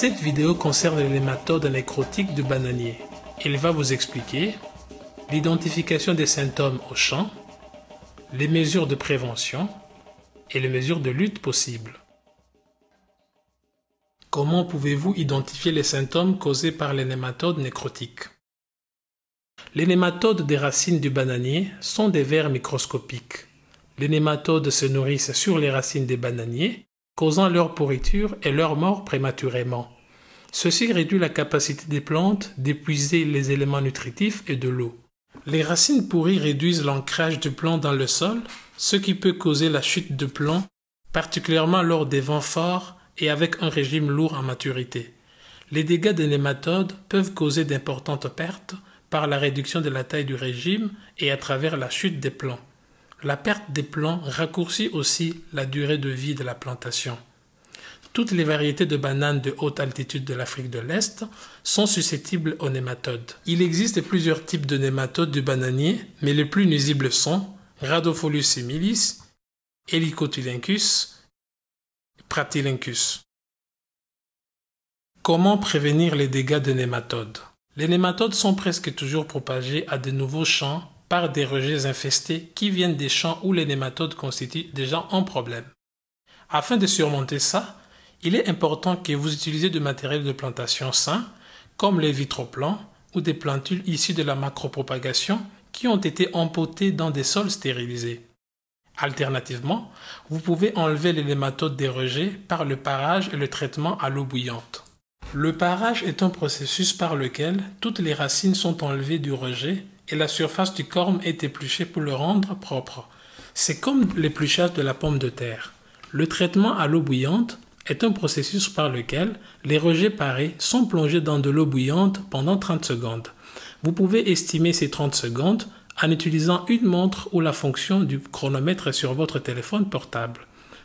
Cette vidéo concerne les nématodes nécrotiques du bananier. Il va vous expliquer l'identification des symptômes au champ, les mesures de prévention et les mesures de lutte possibles. Comment pouvez-vous identifier les symptômes causés par les nématodes nécrotiques? Les nématodes des racines du bananier sont des vers microscopiques. Les nématodes se nourrissent sur les racines des bananiers, causant leur pourriture et leur mort prématurément. Ceci réduit la capacité des plantes d'épuiser les éléments nutritifs et de l'eau. Les racines pourries réduisent l'ancrage du plant dans le sol, ce qui peut causer la chute de plant, particulièrement lors des vents forts et avec un régime lourd en maturité. Les dégâts des nématodes peuvent causer d'importantes pertes par la réduction de la taille du régime et à travers la chute des plants. La perte des plants raccourcit aussi la durée de vie de la plantation. Toutes les variétés de bananes de haute altitude de l'Afrique de l'Est sont susceptibles aux nématodes. Il existe plusieurs types de nématodes du bananier, mais les plus nuisibles sont Rhadopholus similis, Helicotylenchus, Pratylenchus. Comment prévenir les dégâts de nématodes? Les nématodes sont presque toujours propagés à de nouveaux champs par des rejets infestés qui viennent des champs où les nématodes constituent déjà un problème. Afin de surmonter ça, il est important que vous utilisez du matériel de plantation sain, comme les vitroplans ou des plantules issues de la macropropagation qui ont été empotées dans des sols stérilisés. Alternativement, vous pouvez enlever les nématodes des rejets par le parage et le traitement à l'eau bouillante. Le parage est un processus par lequel toutes les racines sont enlevées du rejet et la surface du corme est épluchée pour le rendre propre. C'est comme l'épluchage de la pomme de terre. Le traitement à l'eau bouillante est un processus par lequel les rejets parés sont plongés dans de l'eau bouillante pendant 30 secondes. Vous pouvez estimer ces 30 secondes en utilisant une montre ou la fonction du chronomètre sur votre téléphone portable.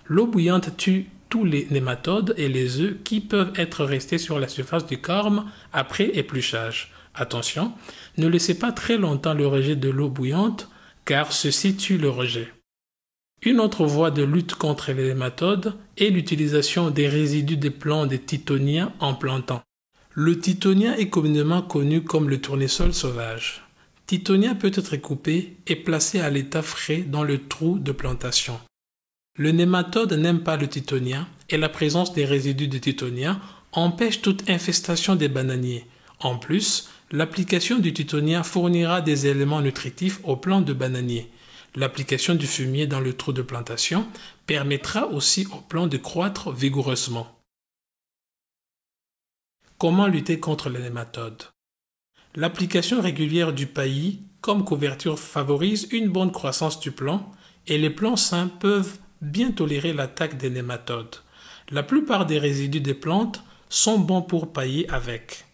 L'eau bouillante tue tous les nématodes et les œufs qui peuvent être restés sur la surface du corme après épluchage. Attention, ne laissez pas très longtemps le rejet de l'eau bouillante car ceci tue le rejet. Une autre voie de lutte contre les nématodes est l'utilisation des résidus des plants de tithonia en plantant. Le tithonia est communément connu comme le tournesol sauvage. Tithonia peut être coupé et placé à l'état frais dans le trou de plantation. Le nématode n'aime pas le tithonia et la présence des résidus de tithonia empêche toute infestation des bananiers. En plus, l'application du tithonia fournira des éléments nutritifs aux plants de bananiers. L'application du fumier dans le trou de plantation permettra aussi aux plants de croître vigoureusement. Comment lutter contre les nématodes? L'application régulière du paillis comme couverture favorise une bonne croissance du plant et les plants sains peuvent bien tolérer l'attaque des nématodes. La plupart des résidus des plantes sont bons pour pailler avec.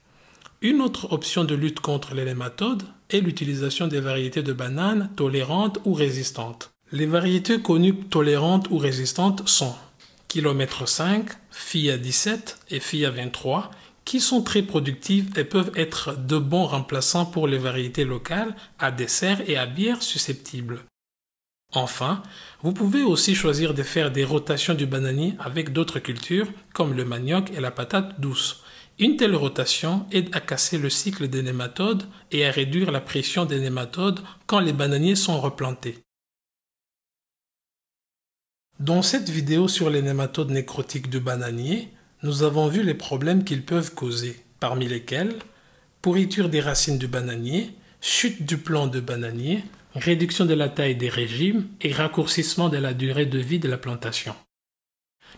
Une autre option de lutte contre les nématodes est l'utilisation des variétés de bananes tolérantes ou résistantes. Les variétés connues tolérantes ou résistantes sont Kilomètre 5, FIA 17 et FIA 23 qui sont très productives et peuvent être de bons remplaçants pour les variétés locales à dessert et à bière susceptibles. Enfin, vous pouvez aussi choisir de faire des rotations du bananier avec d'autres cultures comme le manioc et la patate douce. Une telle rotation aide à casser le cycle des nématodes et à réduire la pression des nématodes quand les bananiers sont replantés. Dans cette vidéo sur les nématodes nécrotiques du bananier, nous avons vu les problèmes qu'ils peuvent causer, parmi lesquels pourriture des racines du bananier, chute du plant de bananier, réduction de la taille des régimes et raccourcissement de la durée de vie de la plantation.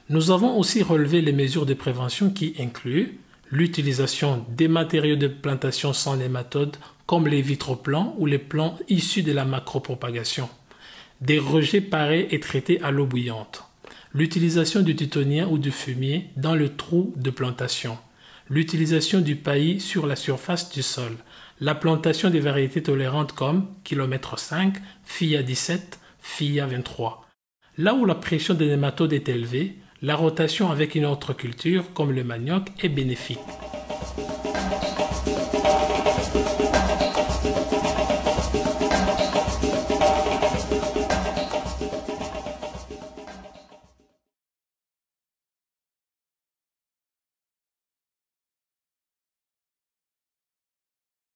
Nous avons aussi relevé les mesures de prévention qui incluent l'utilisation des matériaux de plantation sans nématodes comme les vitroplans ou les plants issus de la macropropagation, des rejets parés et traités à l'eau bouillante, l'utilisation du tithonia ou du fumier dans le trou de plantation, l'utilisation du paillis sur la surface du sol, la plantation des variétés tolérantes comme Kilomètre 5, FIA 17, FIA 23. Là où la pression des nématodes est élevée, la rotation avec une autre culture comme le manioc est bénéfique.